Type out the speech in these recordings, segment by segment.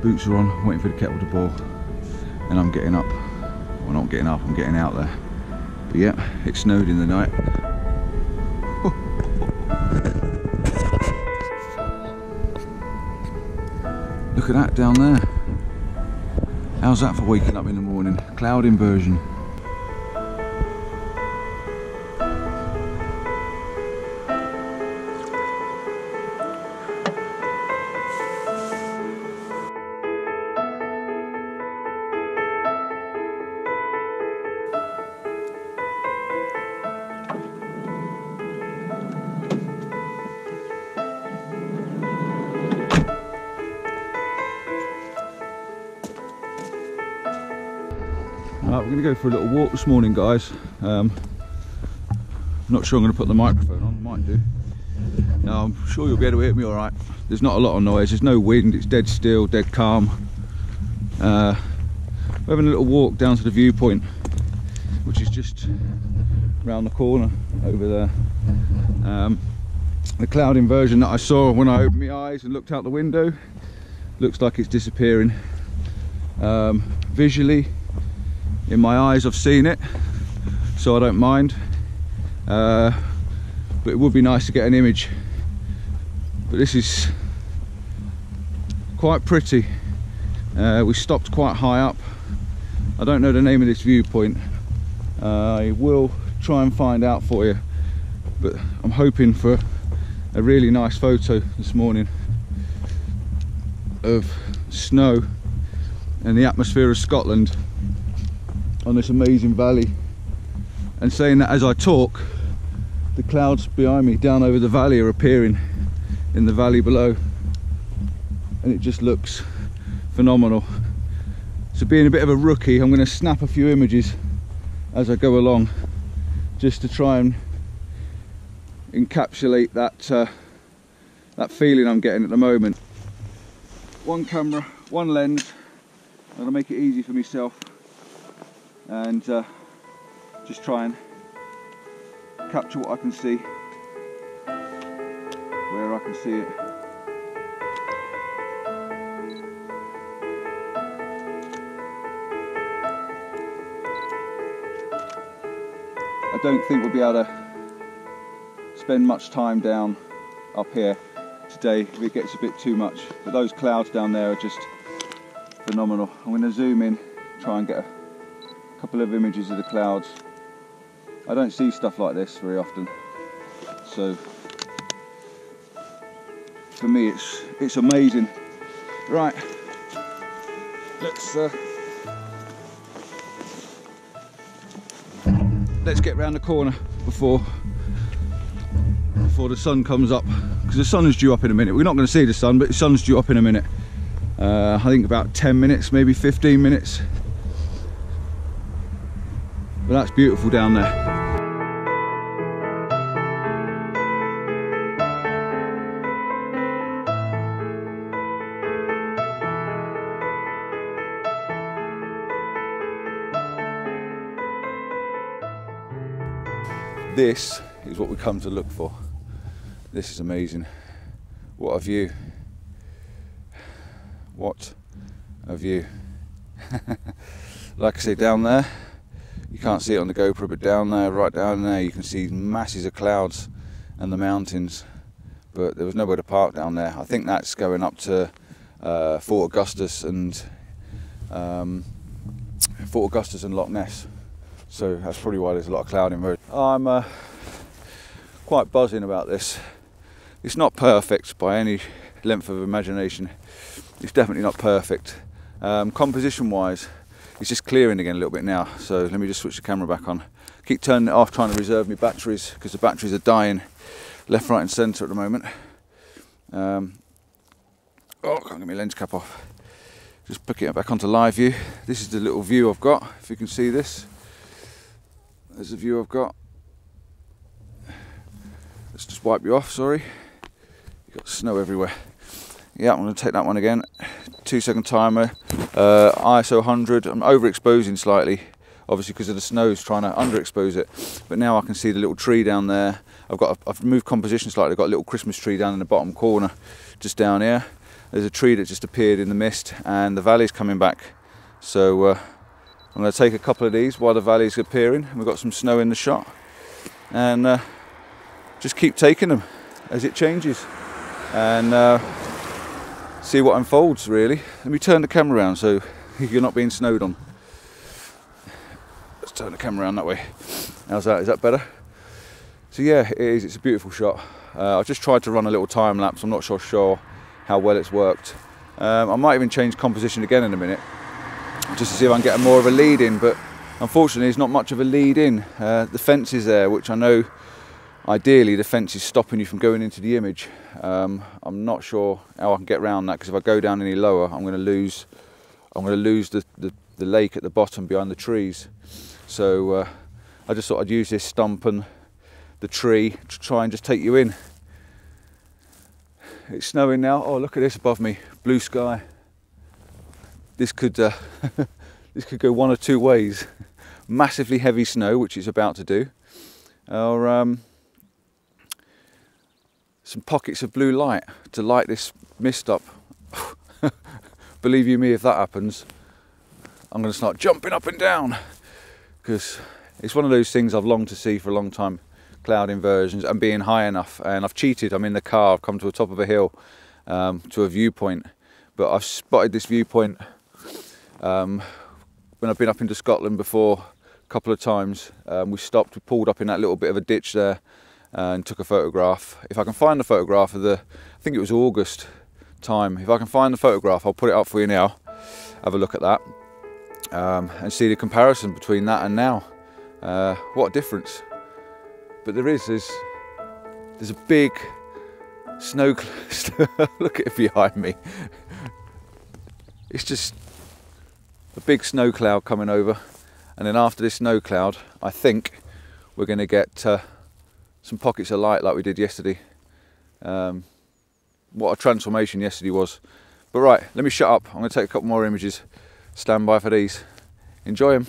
Boots are on, waiting for the kettle to boil, and I'm getting up. Well, not getting up, I'm getting out there. But yeah, it snowed in the night. Look at that down there. How's that for waking up in the morning? Cloud inversion. We're going to go for a little walk this morning, guys. Not sure I'm going to put the microphone on, might do. No, I'm sure you'll be able to hear me alright. There's not a lot of noise, there's no wind, it's dead still, dead calm. We're having a little walk down to the viewpoint, which is just round the corner over there. The cloud inversion that I saw when I opened my eyes and looked out the window looks like it's disappearing. Visually, in my eyes I've seen it, so I don't mind, but it would be nice to get an image. But this is quite pretty. We stopped quite high up. I don't know the name of this viewpoint. I will try and find out for you, but I'm hoping for a really nice photo this morning of snow and the atmosphere of Scotland on this amazing valley. And saying that as I talk, the clouds behind me down over the valley are appearing in the valley below, and it just looks phenomenal. So being a bit of a rookie, I'm going to snap a few images as I go along, just to try and encapsulate that that feeling I'm getting at the moment. One camera, one lens, I'm going to make it easy for myself and just try and capture what I can see, where I can see it. I don't think we'll be able to spend much time down up here today if it gets a bit too much, but those clouds down there are just phenomenal. I'm going to zoom in, try and get a couple of images of the clouds. I don't see stuff like this very often, so for me it's amazing. Right, let's get round the corner before the sun comes up, because the sun is due up in a minute. We're not going to see the sun, but the sun's due up in a minute. I think about 10 minutes, maybe 15 minutes. But that's beautiful down there. This is what we come to look for. This is amazing. What a view. What a view. Like I say, down there, you can't see it on the GoPro, but down there, right down there, you can see masses of clouds and the mountains, but there was nowhere to park down there. I think that's going up to Fort Augustus and Loch Ness, so that's probably why there's a lot of cloud inversion. I'm quite buzzing about this. It's not perfect by any length of imagination. It's definitely not perfect. Composition wise, it's just clearing again a little bit now, so let me just switch the camera back on. Keep turning it off, trying to reserve my batteries, because the batteries are dying left, right and centre at the moment. Oh, can't get my lens cap off. Just put it back onto live view. This is the little view I've got, if you can see this. There's the view I've got. Let's just wipe you off, sorry. You've got snow everywhere. Yeah, I'm going to take that one again. 2-second timer, ISO 100. I'm overexposing slightly, obviously because of the snows, trying to underexpose it. But now I can see the little tree down there. I've moved composition slightly. I've got a little Christmas tree down in the bottom corner, just down here. there's a tree that just appeared in the mist and the valley's coming back. So I'm going to take a couple of these while the valley's appearing. We've got some snow in the shot, and just keep taking them as it changes and see what unfolds, really. Let me turn the camera around so you're not being snowed on. Let's turn the camera around that way. How's that? Is that better? So yeah, it is. It's a beautiful shot. I've just tried to run a little time lapse. I'm not sure how well it's worked. I might even change composition again in a minute, just to see if I can get more of a lead in, but unfortunately there's not much of a lead in. The fence is there, which I know ideally the fence is stopping you from going into the image. I'm not sure how I can get around that, because if I go down any lower I'm going to lose the lake at the bottom behind the trees. So I just thought I'd use this stump and the tree to try and just take you in. It's snowing now. Oh, look at this above me, blue sky. This could this could go one or two ways. Massively heavy snow, which it's about to do, or some pockets of blue light to light this mist up. Believe you me, if that happens, I'm going to start jumping up and down, because it's one of those things I've longed to see for a long time. Cloud inversions and being high enough, and I've cheated. I'm in the car, I've come to the top of a hill, to a viewpoint, but I've spotted this viewpoint when I've been up into Scotland before a couple of times. We stopped, we pulled up in that little bit of a ditch there and took a photograph. If I can find the photograph of I think it was August time, if I can find the photograph I'll put it up for you now. Have a look at that and see the comparison between that and now. What a difference. But there's a big snow look at it behind me. It's just a big snow cloud coming over, and then after this snow cloud I think we're going to get some pockets of light like we did yesterday. What a transformation yesterday was. But right, let me shut up. I'm going to take a couple more images. Stand by for these. Enjoy them.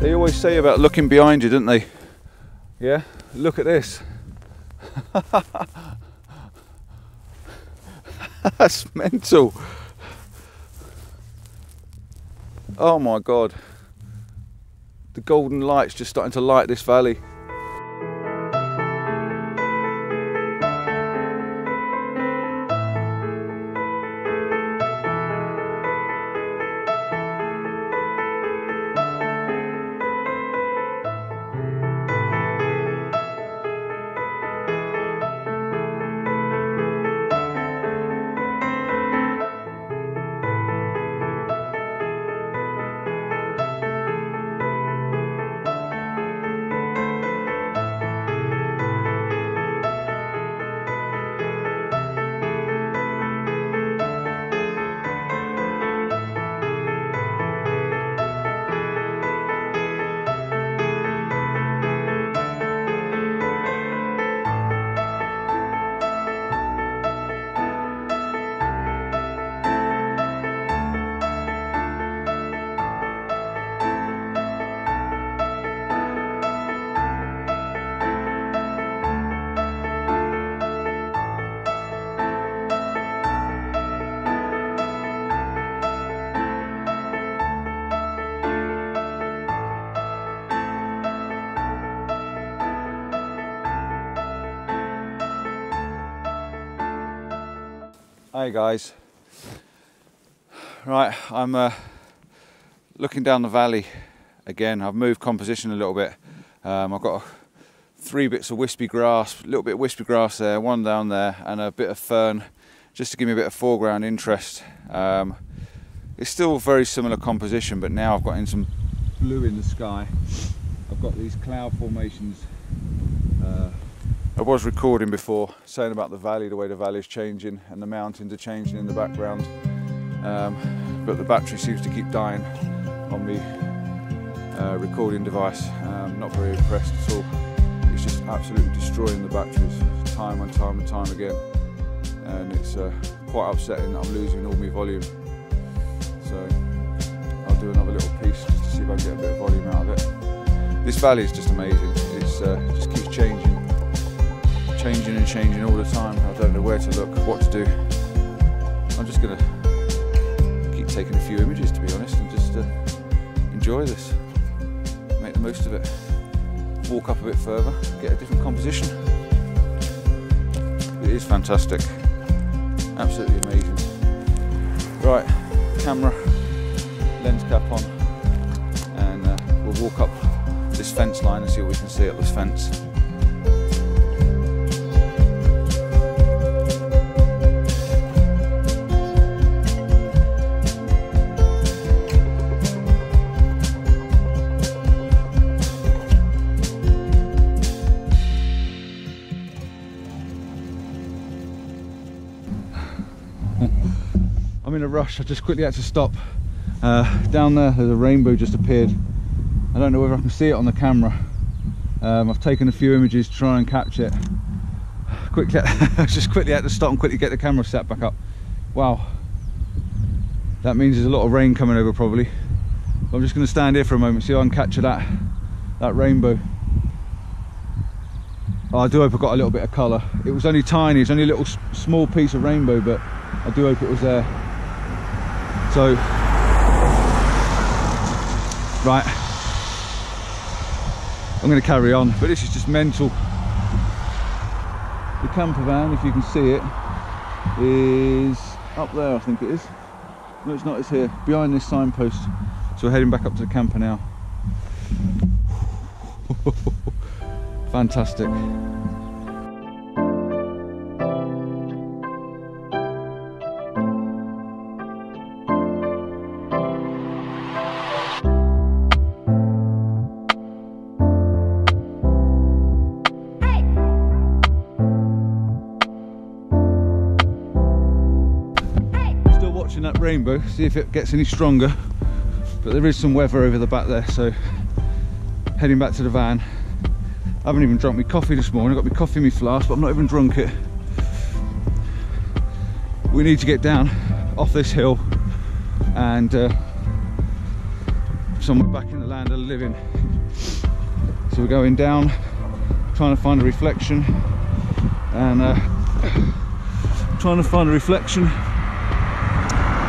They always say about looking behind you, don't they? Yeah, look at this. That's mental. Oh my God. The golden light's just starting to light this valley. Hey guys, right, I'm looking down the valley again. I've moved composition a little bit. I've got 3 bits of wispy grass, a little bit of wispy grass there, one down there, and a bit of fern, just to give me a bit of foreground interest. It's still a very similar composition, but now I've got in some blue in the sky. I've got these cloud formations. I was recording before, saying about the valley, the way the valley is changing and the mountains are changing in the background, but the battery seems to keep dying on me. recording device. Not very impressed at all. It's just absolutely destroying the batteries time and time and time again, and it's quite upsetting that I'm losing all my volume. So I'll do another little piece just to see if I can get a bit of volume out of it. This valley is just amazing. It's just keeps changing and changing all the time. I don't know where to look, what to do. I'm just gonna keep taking a few images, to be honest, and just enjoy this, make the most of it. Walk up a bit further, get a different composition. It is fantastic, absolutely amazing. Right, camera, lens cap on, and we'll walk up this fence line and see what we can see up this fence. I'm in a rush, I just quickly had to stop. Down there's a rainbow just appeared. I don't know whether I can see it on the camera. I've taken a few images to try and catch it. Just quickly had to stop and quickly get the camera set back up. Wow, that means there's a lot of rain coming over probably. I'm just going to stand here for a moment, see if I can capture that rainbow. Oh, I do hope I got a little bit of colour. It was only tiny, it's only a little small piece of rainbow, but I do hope it was there. So, right, I'm going to carry on, but this is just mental. The campervan, if you can see it, is up there, I think it is. No, it's not, it's here, behind this signpost. So we're heading back up to the camper now. Fantastic. That rainbow, see if it gets any stronger, but there is some weather over the back there, so heading back to the van. I haven't even drunk my coffee this morning. I've got my coffee in my flask, but I've not even drunk it. We need to get down off this hill and somewhere back in the land of the living. So we're going down, trying to find a reflection, and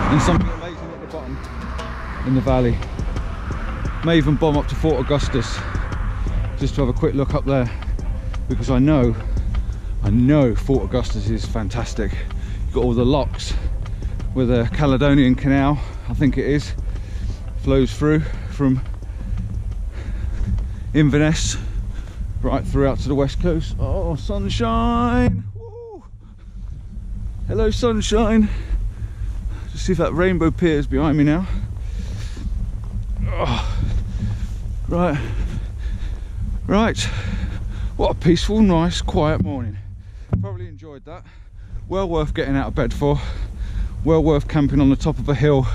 and something amazing at the bottom in the valley. May even bomb up to Fort Augustus just to have a quick look up there, because I know Fort Augustus is fantastic. You've got all the locks where the Caledonian Canal, I think it is, flows through from Inverness right through out to the west coast. Oh, sunshine! Woo. Hello, sunshine. Just see if that rainbow appears behind me now. Oh. Right. What a peaceful, nice, quiet morning. Probably enjoyed that. Well worth getting out of bed for. Well worth camping on the top of a hill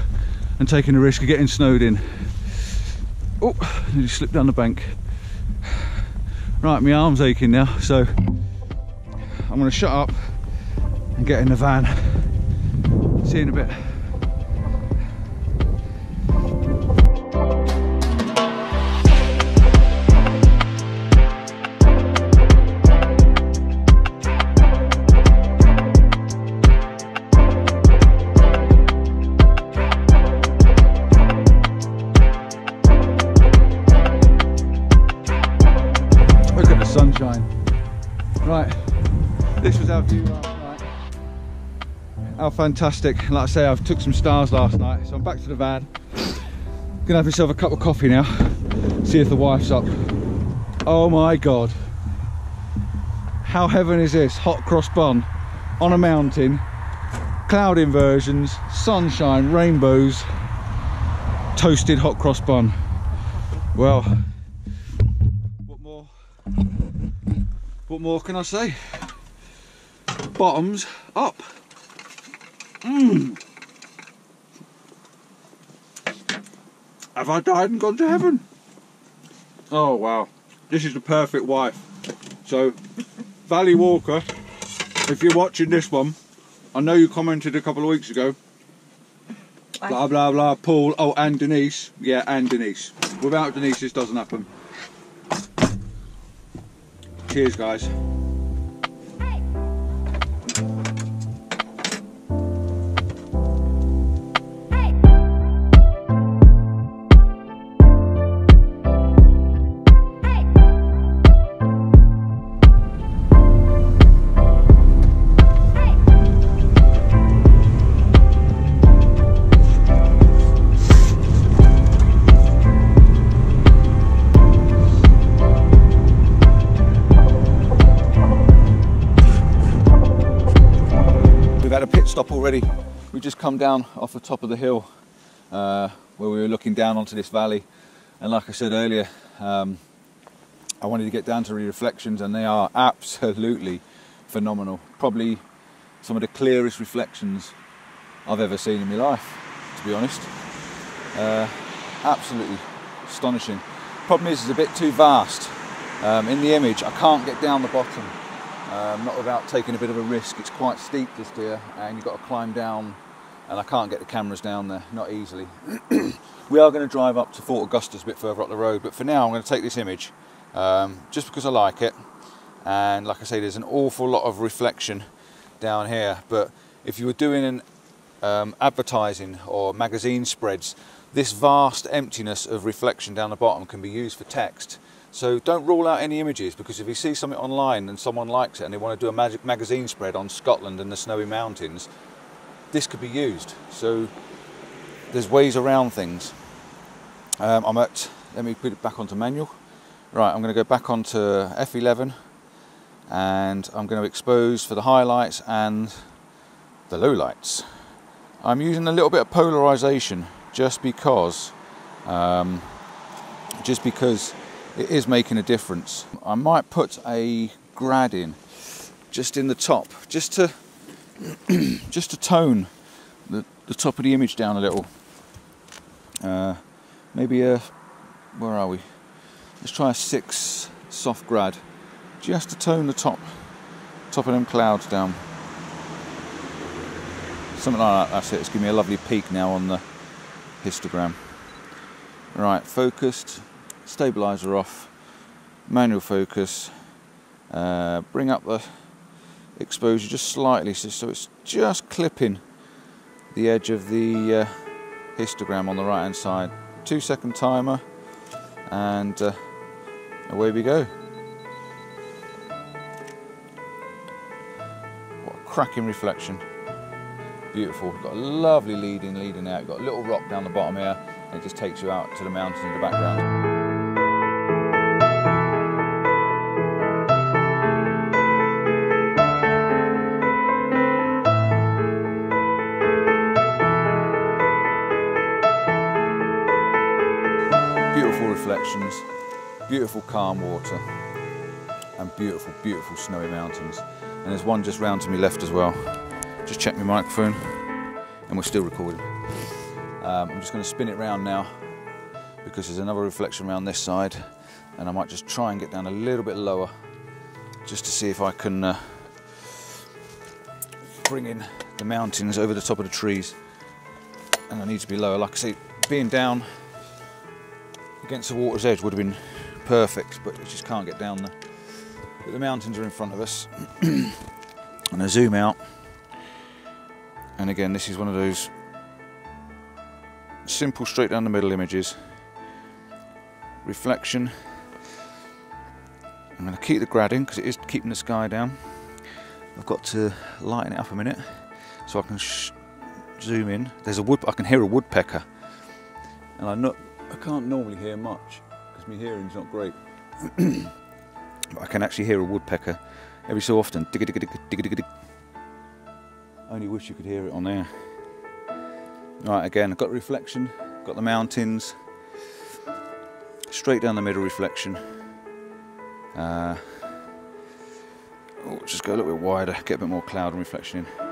and taking the risk of getting snowed in. Oh, nearly slipped down the bank. Right, my arm's aching now, so I'm going to shut up and get in the van. See you in a bit. Look at the sunshine. Right, this was our view last night. How fantastic. Like I say, I've took some stars last night, so I'm back to the van. Gonna have myself a cup of coffee now, see if the wife's up. Oh my god, how heaven is this? Hot cross bun on a mountain, cloud inversions, sunshine, rainbows, toasted hot cross bun. Well, what more can I say? Bottoms up. Have I died and gone to heaven? Oh wow, this is the perfect wife. So, Valley Walker, if you're watching this one, I know you commented a couple of weeks ago. Blah blah blah, Paul, oh, and Denise. Yeah, and Denise. Without Denise this doesn't happen. Cheers guys. Stop already. We've just come down off the top of the hill where we were looking down onto this valley, and like I said earlier, I wanted to get down to the reflections, and they are absolutely phenomenal. Probably some of the clearest reflections I've ever seen in my life, to be honest. Absolutely astonishing. Problem is, it's a bit too vast. In the image I can't get down the bottom. Not without taking a bit of a risk. It's quite steep just here, and you've got to climb down, and I can't get the cameras down there, not easily. We are going to drive up to Fort Augustus a bit further up the road, but for now I'm going to take this image just because I like it. And like I say, there's an awful lot of reflection down here, but if you were doing an advertising or magazine spreads, this vast emptiness of reflection down the bottom can be used for text. So don't rule out any images, because if you see something online and someone likes it and they want to do a magazine spread on Scotland and the snowy mountains, this could be used. So there's ways around things. Let me put it back onto manual. Right, I'm going to go back onto F11, and I'm going to expose for the highlights and the lowlights. I'm using a little bit of polarization just because it is making a difference. I might put a grad in just in the top, just to tone the top of the image down a little. Maybe a, where are we? Let's try a 6 soft grad, just to tone the top of them clouds down. Something like that. That's it. It's giving me a lovely peak now on the histogram. Right, focused. Stabilizer off, manual focus, bring up the exposure just slightly so it's just clipping the edge of the histogram on the right hand side. 2-second timer, and away we go. What a cracking reflection. Beautiful. Got a lovely leading out. You've got a little rock down the bottom here, and it just takes you out to the mountains in the background. Beautiful reflections, beautiful calm water, and beautiful, beautiful snowy mountains. And there's one just round to my left as well. Just check my microphone, and we're still recording. I'm just going to spin it round now, because there's another reflection around this side, and I might just try and get down a little bit lower, just to see if I can bring in the mountains over the top of the trees. And I need to be lower. Like I say, being down against the water's edge would have been perfect, but I just can't get down there. But the mountains are in front of us. And I zoom out, and again, this is one of those simple straight down the middle images. Reflection. I'm going to keep the grad in because it is keeping the sky down. I've got to lighten it up a minute so I can zoom in. There's a I can hear a woodpecker, and I can't normally hear much because my hearing's not great. But I can actually hear a woodpecker every so often. Digga digga digga digga digga digga. I only wish you could hear it on there. Right, again, I've got reflection, got the mountains, straight down the middle reflection. Just go a little bit wider, get a bit more cloud and reflection in.